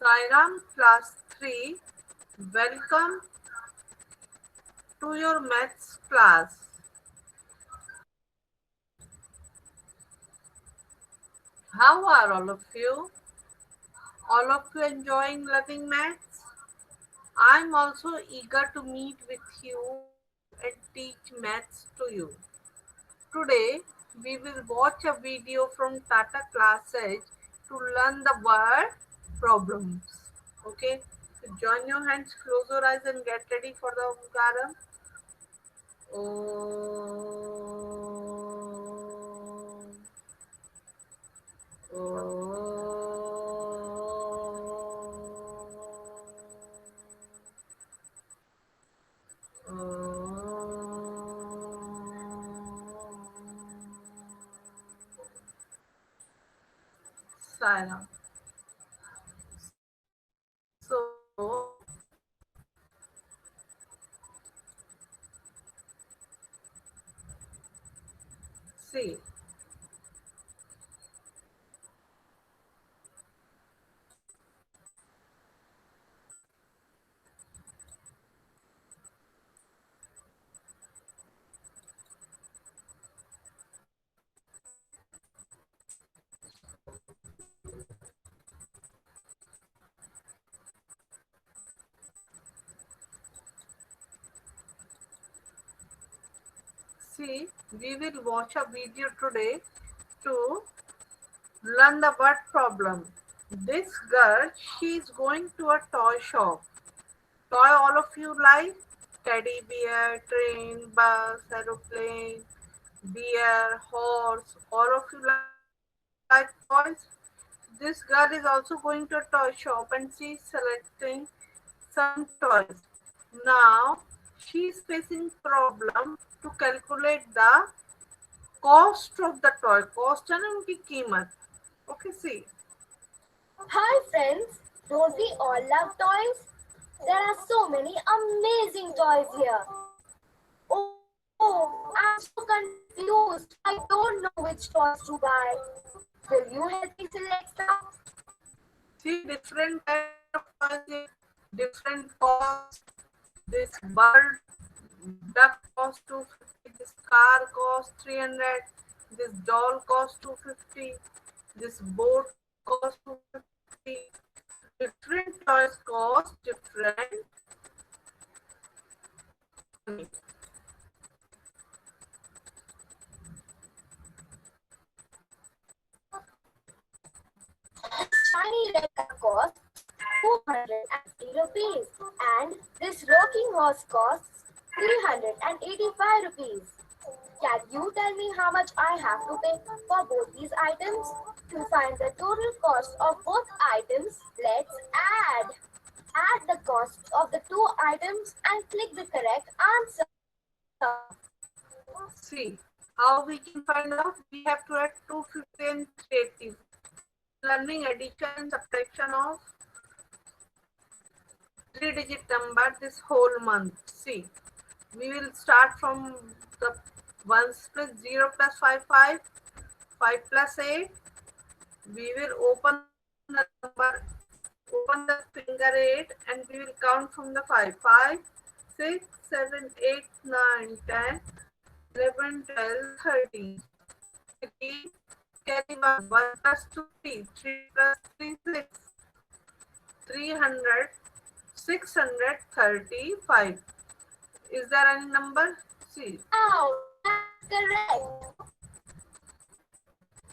Sairam Class 3, welcome to your maths class. How are all of you? All of you enjoying learning maths? I'm also eager to meet with you and teach maths to you. Today, we will watch a video from Tata Classes to learn the word problems. Okay, so join your hands, close your eyes, and get ready for the Omkaram. Om. Saira. So, see, see, we will watch a video today to learn the word problem. This girl, she is going to a toy shop. Toy all of you like? Teddy bear, train, bus, aeroplane, deer, horse. All of you like toys? This girl is also going to a toy shop and she is selecting some toys. Now she is facing problem to calculate the cost of the toy. Cost है ना उनकी कीमत. Okay, see. Hi friends, don't we all love toys? There are so many amazing toys here. Oh, I'm so confused. I don't know which toys to buy. Will you help me select some? See different types of toys here, different cost. This bird duck cost 250. This car cost 300. This doll cost 250. This boat cost 250. Different toys cost different money. This shiny red car costs 250 rupees and this rocking horse costs 385 rupees. Can you tell me how much I have to pay for both these items? To find the total cost of both items, let's add. Add the costs of the two items and click the correct answer. See how we can find out. We have to add 250 and 380. We are learning addition and subtraction of three-digit number this whole month. See, we will start from the ones plus 0 plus 5, 5, 5 plus 8. We will open the number, open the finger 8 and we will count from the 5. 5, 6, 7, 8, 9, 10, 11, 12, 13. 3, carry 1. 1 plus 2, 3. 3 plus 3, 6. 300, 635. Is there any number? See. Wow, that's correct.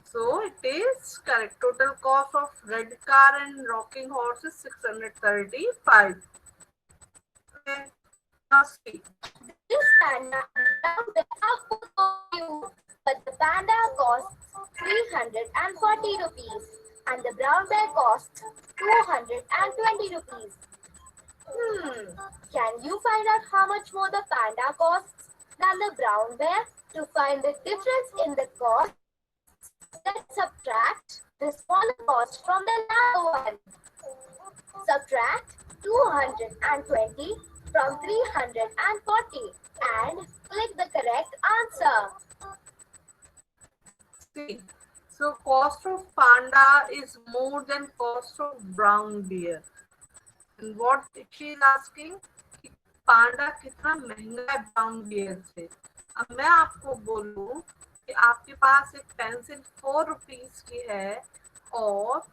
So it is correct. Total cost of red car and rocking horse is 635. Okay. Now see. This panda and brown bear are both for you, but the panda costs 340 rupees and the brown bear costs 220 rupees. Hmm, can you find out how much more the panda costs than the brown bear? To find the difference in the costs, let's subtract the smaller cost from the larger one. Subtract 220 from 340 and click the correct answer. See. So cost of panda is more than cost of brown bear. And what she is asking कि पांडा कितना महंगा है brown bear से. अब मैं आपको बोलूं कि आपके पास एक पेंसिल 4 रुपीज की है और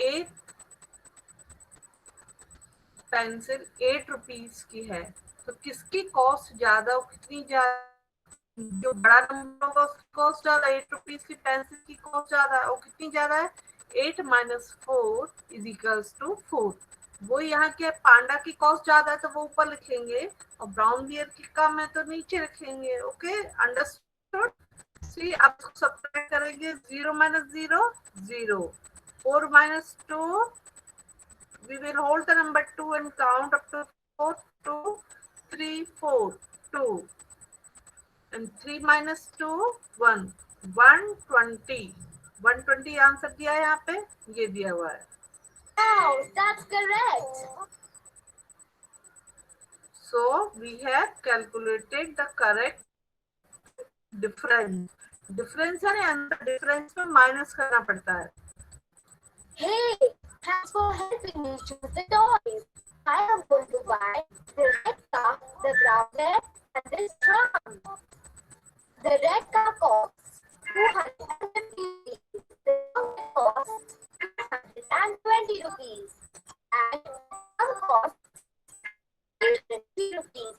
एक पेंसिल 8 रुपीज की है, तो किसकी कॉस्ट ज्यादा और कितनी ज्यादा? जो बड़ा नंबर होगा उसकी कॉस्ट ज्यादा, 8 रुपीज की पेंसिल की कॉस्ट ज्यादा है. और कितनी ज्यादा है? 8 - 4 = 4. वो यहाँ के पांडा की कॉस्ट ज्यादा है तो वो ऊपर लिखेंगे, और ब्राउन बियर की कम है तो नीचे लिखेंगे. Okay, understood. सी अब सब्ट्रैक्ट करेंगे. 0 - 0 0. 4 - 2, we will hold the number 2 and count up to 4. 2 3 4 2. And 3 - 2 1. 120. 120 answer दिया है यहाँ पे, ये दिया हुआ है. Wow, that's correct. So we have calculated the correct difference. Difference है ना, अंदर डिफरेंस में माइनस करना पड़ता है. Hey, thanks for helping me choose the toys. I am going to buy the red car, the brown bear, and this drum. The red car costs 250 rupees. The brown bear costs 320 rupees. And the drum costs 350 rupees.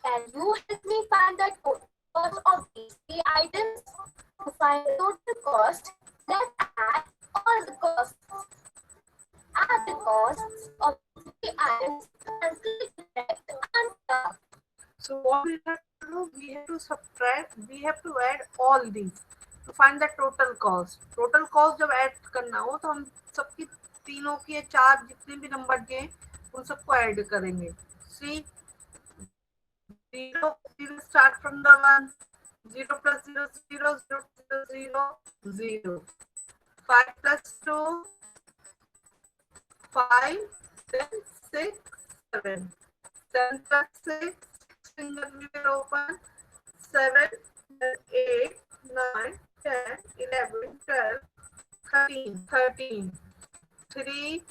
Can you help me find the total cost of these three items? To find the total cost, let's add all the costs. Add the costs of three items and click the correct answer. So what we have to do, we have to subtract, we have to add all these to find the total cost. Total cost जब add करना हो तो हम सबकी तीनों के चार जितने भी नंबर दिए उन सबको ऐड करेंगे. See, 0 0 start from the 1. 0 plus 0 0 0 plus 0 0. 5 plus 2 5. Then 6 7. 7 plus 6 finger we will open. 7 then 8 9 10 11 12 13 13. 3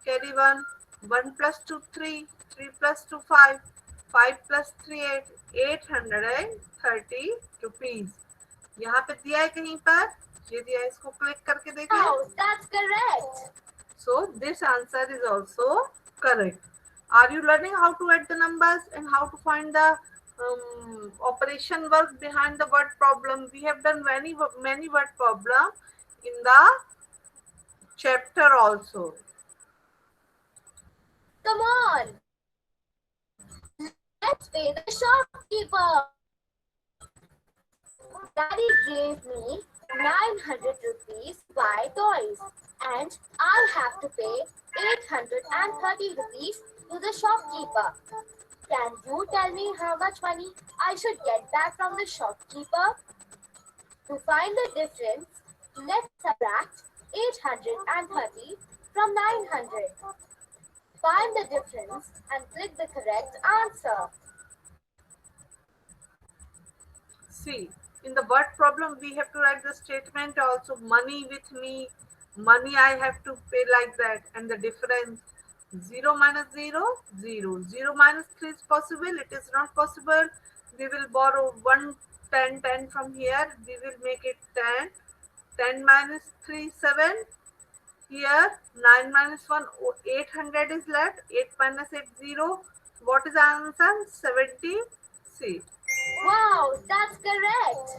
carry 1. 1 plus 2 3. 3 plus 2 5. 5 plus 3 8. 830 rupees. यहाँ पे दिया है कहीं पर, ये दिया है, इसको क्लिक करके देखिए. Wow, that's correct. So this answer is also correct. Are you learning how to add the numbers and how to find the operation work behind the word problem? We have done many word problem in the chapter also. Come on. Let's pay the shopkeeper. Daddy gave me 900 rupees to buy toys, and I have to pay 830 rupees to the shopkeeper. Can you tell me how much money I should get back from the shopkeeper? To find the difference, let's subtract 830 from 900. Find the difference and click the correct answer. See, in the word problem, we have to write the statement also. Money with me, money I have to pay like that, and the difference. 0 - 0 0. 0 - 3 is possible. It is not possible. We will borrow 1 10 10 from here. We will make it 10. 10 minus 3 7. Here 9 minus 1 800 is left. 8 minus 8 0. What is the answer? 70. See. Wow, that's correct.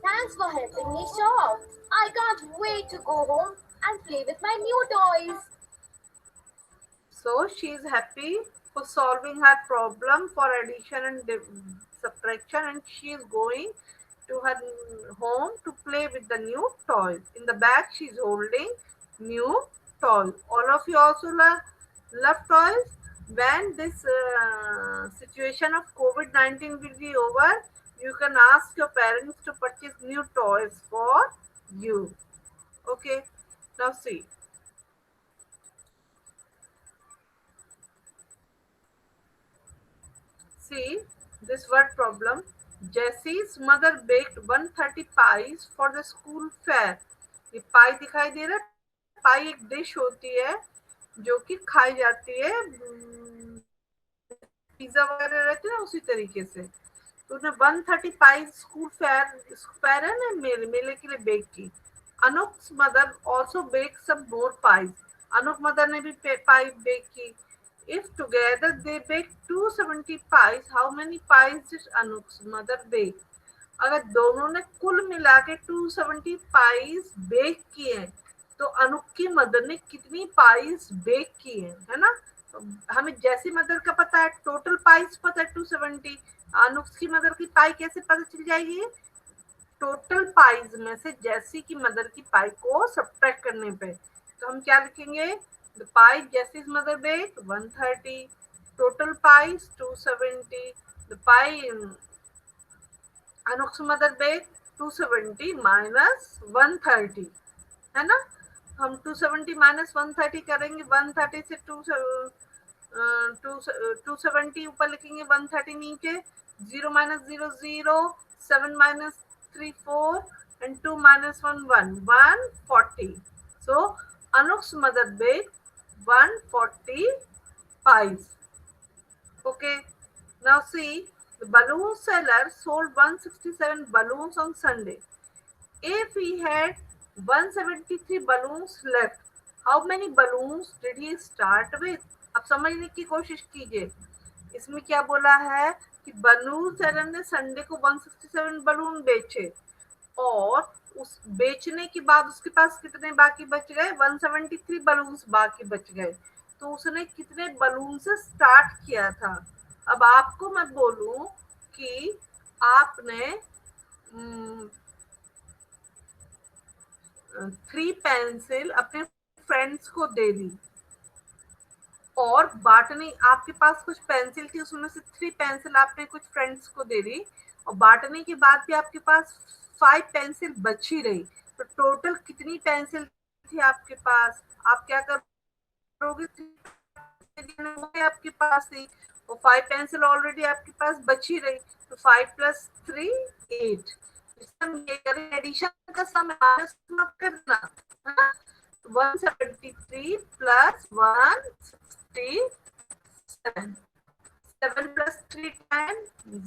Thanks for helping me shop. I can't wait to go home and play with my new toys. So she is happy for solving her problem for addition and subtraction, and she is going to her home to play with the new toys. In the bag, she is holding new toys. All of you also love toys. When this situation of COVID-19 will be over, you can ask your parents to purchase new toys for you. Okay, now see. See this word problem. Jessie's mother baked 130 pies for the school fair. ये पाई दिखाई दे रहा है, पाई एक dish होती है जो कि खाई जाती है, पिज्जा वगैरह रहते हैं ना उसी तरीके से। तो उसने 130 पाई स्कूल फेयर है ना, मेले के लिए बेक की। Anup's mother also baked some more pies. Anoop mother ने भी पाई बेक की। If together they baked 270 pies, how many pies did Anup's mother bake? अगर दोनों ने कुल मिला के 270 पाइस बेक किए हैं, तो अनूप की मदर ने कितनी पाइस बेक की है ना? तो हमें जैसी मदर का पता है, टोटल पाइस पता है 270। अनूप की मदर की पाई कैसे पता चल जाएगी? टोटल पाइज में से जैसी की मदर की पाई को सब्ट्रैक्ट करने पे। तो हम क्या लिखेंगे? The pie Jessie's mother bake 130, total pies 270, the pie Anuk's mother bake 270 minus 130, है ना? हम 270 माइनस 130 करेंगे, 130 से 270 ऊपर लिखेंगे, 130 नीचे, 0 minus 0 0, 7 minus 3 4, and 2 minus 1 1, 140. So Anuk's mother baked 140 pies. Okay. Now see, the balloon seller sold 167 balloons on Sunday. If he had 173 balloons left, how many balloons did he start with? अब समझने की कोशिश कीजिए। इसमें क्या बोला है कि बलून सेलर ने संडे को 167 बलून बेचे, और उस बेचने के बाद उसके पास कितने बाकी बच गए? 173 बलून्स बाकी बच गए। तो उसने कितने बलून से स्टार्ट किया था? अब आपको मैं बोलूं कि आपने 3 पेंसिल अपने फ्रेंड्स को दे दी, और बांटने, आपके पास कुछ पेंसिल थी, उसमें से 3 पेंसिल आपने कुछ फ्रेंड्स को दे दी, और बांटने के बाद भी आपके पास 5 पेंसिल बची रही। तो टोटल कितनी पेंसिल थी आपके पास? आप क्या करोगे? आपके पास थी, और 5 पेंसिल ऑलरेडी आपके पास बची रही, तो 5 प्लस 3 8। एडिशन का सम माइनस मत करना, 173 plus 167, 7 plus 3 10,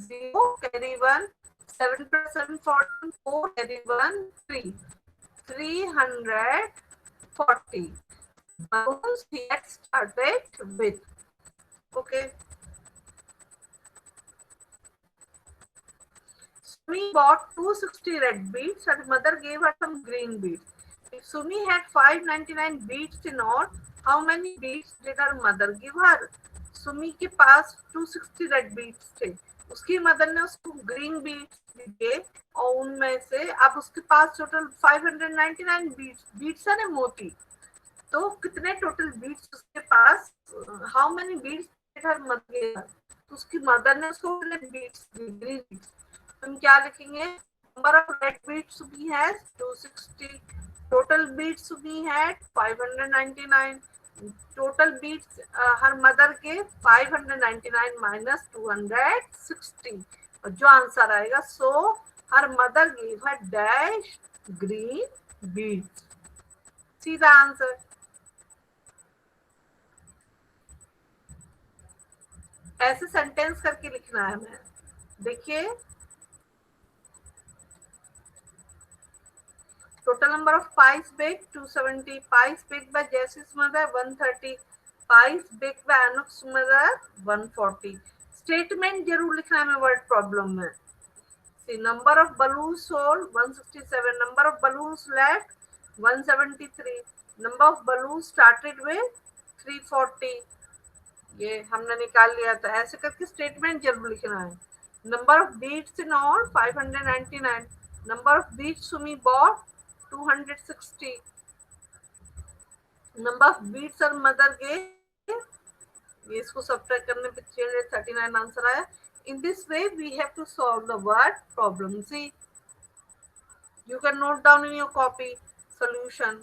0 carry 1, 7 plus 7 14, 4 carry 1 3, 340 balloons he had started with. Okay. Sumi bought 260 red beads and mother gave her some green beads. If Sumi had 599 beads in all, how many beads did her mother give her? Sumi के पास 260 red beats थे, उसकी mother ने उसको green beats दिए, और उनमें से अब उसके पास टोटल 599 बीट्स है ना मोती। तो कितने टोटल बीट्स उसके पास? How many beats her mother? तो उसकी मदर ने उसको बीट्स दी, ग्रीन बीट्स। हम क्या लिखेंगे? नंबर ऑफ रेड बीट्स भी है 260, टोटल बीट्स भी है 599, टोटल बीट्स हर मदर के 599 माइनस 260, और जो आंसर आएगा, so her mother give her dash green beats. सीधा आंसर। ऐसे सेंटेंस करके लिखना है हमें। देखिए, total number of pies baked 270, pies baked by Jessie's mother 130, pies baked by Anuk's mother 140। Statement जरूर लिखना है हमें वर्ड प्रॉब्लम में। See, number of balloons sold 167, number of balloons left 173, number of balloons started with 340, ये हमने निकाल लिया था। ऐसे करके स्टेटमेंट जरूर लिखना है। Number of beads in all 599, number of beads Sumi bought 260, number of beads और मदर के, ये इसको सब्ट्रैक्ट करने पे 339 आंसर आया। In this way we have to solve the word problem. See, you can note down in your copy solution.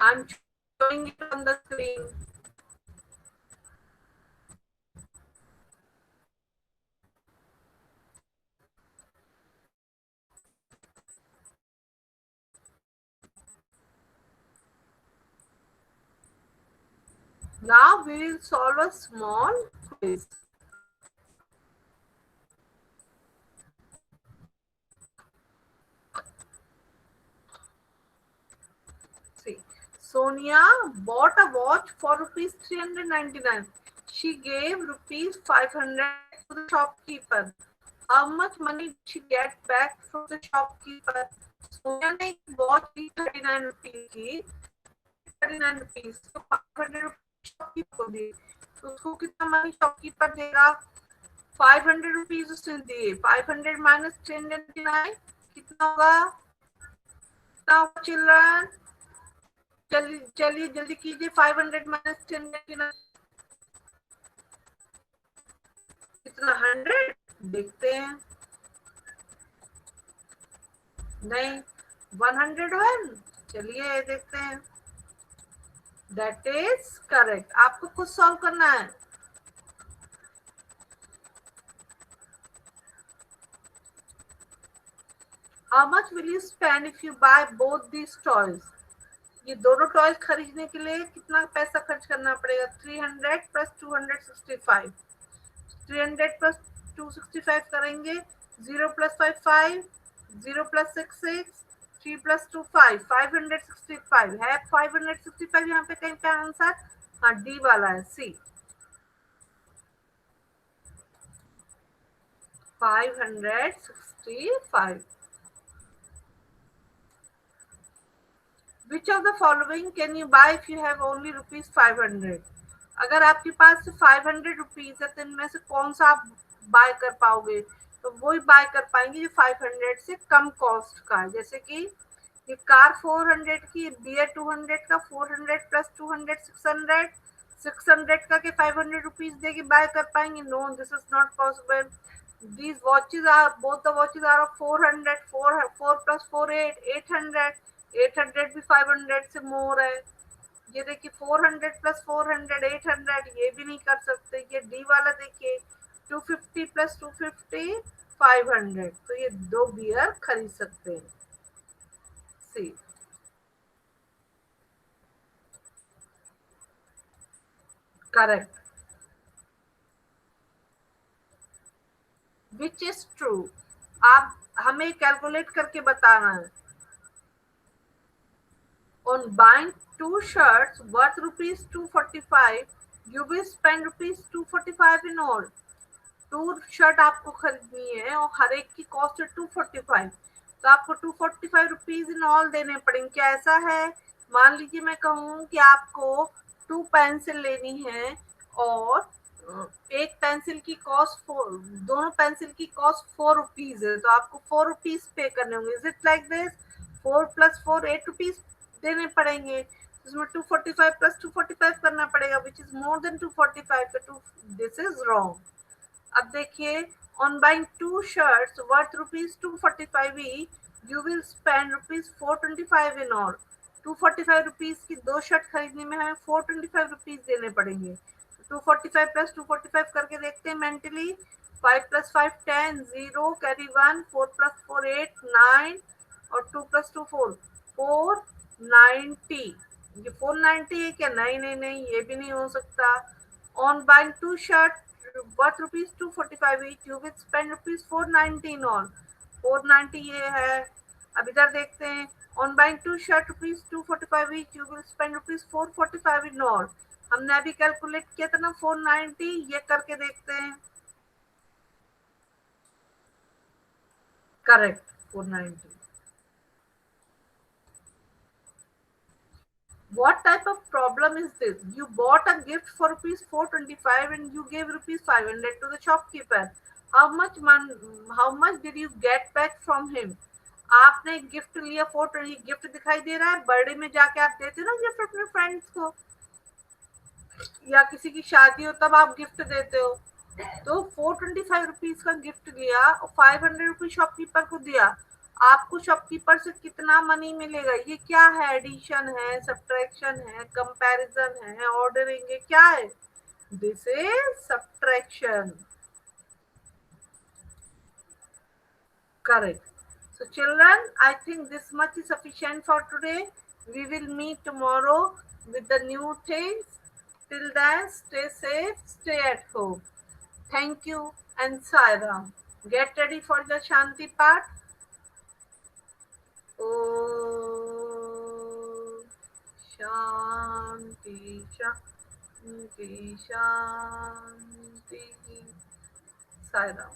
I'm showing it on the screen. Now we will solve a small quiz. See, Sonia bought a watch for rupees 399. She gave rupees 500 to the shopkeeper. How much money did she get back from the shopkeeper? Sonia ने एक watch ली 39 rupees की, 39 rupees तो 500 shopkeeper को दिए, तो उसको कितना money shopkeeper देगा? 500 रुपीज उसने दिए, 500 माइनस 399 कितना होगा? चिल्ड्रन चलिए चलिए जल्दी कीजिए, 500 माइनस 1099 कितना? 100। देखते हैं, नहीं 101। चलिए देखते हैं, दैट इज करेक्ट। आपको खुद सॉल्व करना है। How much will you spend if you by both these toys? ये दोनों टॉयज खरीदने के लिए कितना पैसा खर्च करना पड़ेगा? 300 प्लस 265। 300 प्लस 265 करेंगे, 0 प्लस 5 5, 0 प्लस 6 6, 3 प्लस 2 5, 565 है। 565 यहाँ पे कहीं पे आंसर? हाँ, डी वाला है, सी 565। Which of the following can you buy if you have only rupees 500? अगर आपके पास 500 रुपीज है तो इनमें से कौन सा आप बाय कर पाओगे? तो वही बाय कर पाएंगे जो 500 से कम कॉस्ट का है। जैसे कि ये कार 400 की, बियर 200 का, 400 प्लस 200 600, 600 का के 500 रुपीज दे के बाय कर पाएंगे? No, this is not possible. These watches are, both the watches are of 400, 4 plus 4 8, 800, 800 भी 500 से मोर है। ये देखिए 400 प्लस 400 800, ये भी नहीं कर सकते। ये डी वाला देखिए 250 प्लस 250 500, तो ये दो बियर खरीद सकते हैं। See correct, which is true. आप हमें कैलकुलेट करके बताना है। On buying two shirts worth rupees 245, you will spend rupees 245 in all. 2 shirt आपको खरीदनी है और हर एक की कॉस्ट है 245, तो आपको 245 रुपीज इन ऑल देने पड़ेंगे। क्या ऐसा है? मान लीजिए मैं कहूँ कि आपको 2 पेंसिल लेनी है और एक पेंसिल की कॉस्ट 4, दोनों पेंसिल की कॉस्ट 4 रुपीज है, तो आपको 4 रुपीज पे करने होंगे। Is it like this? 4 plus 4 8 rupees देने पड़ेंगे, इसमें 245 प्लस 245 करना पड़ेगा, विच इज मोर देन 245, तो दिस इज रॉन्ग। अब देखिए, on buying 2 shirts worth rupees 245 each you will spend rupees 425 in all. 245 rupees की 2 शर्ट खरीदने में हमें 425 रुपीज देने पड़ेंगे। 245 प्लस 245 करके देखते हैं मेंटली। 5 प्लस 5 10, 0 कैरी 1, 4 प्लस 4 8 9, और 2 प्लस 2 4, 490। ये 490 है क्या? नहीं नहीं नहीं, ये भी नहीं हो सकता। On buying 2 shirt worth rupees 245 each you will spend rupees 490 in all। 490 ये है। अब इधर देखते हैं, on buying 2 shirt rupees 245 each you will spend rupees 445 in all। हमने अभी कैलकुलेट किया था ना 490, ये करके देखते हैं। Correct, 490। What type of problem is this? You bought a gift for rupees 425 and you gave rupees 500 to the shopkeeper. How much did you get back from him? आपने गिफ्ट लिया, 420 गिफ्ट दिखाई दे रहा है। बर्थडे में जाके आप देते ना गिफ्ट अपने फ्रेंड्स को, या किसी की शादी हो तब आप गिफ्ट देते हो। तो 425 रुपीज का गिफ्ट लिया और 500 रुपीज शॉपकीपर को दिया, आपको शॉपकीपर से कितना मनी मिलेगा? ये क्या है? एडिशन है, सब्ट्रैक्शन है, कंपैरिजन है, ऑर्डरिंग है, क्या है? This is subtraction. Correct. So children, I think this much is sufficient for today. We will meet tomorrow with the new things. Till then, stay safe, stay at home. Thank you and Saira. Get ready for the Shanti part. Oh, Shanti, Shanti, Shanti. Saira.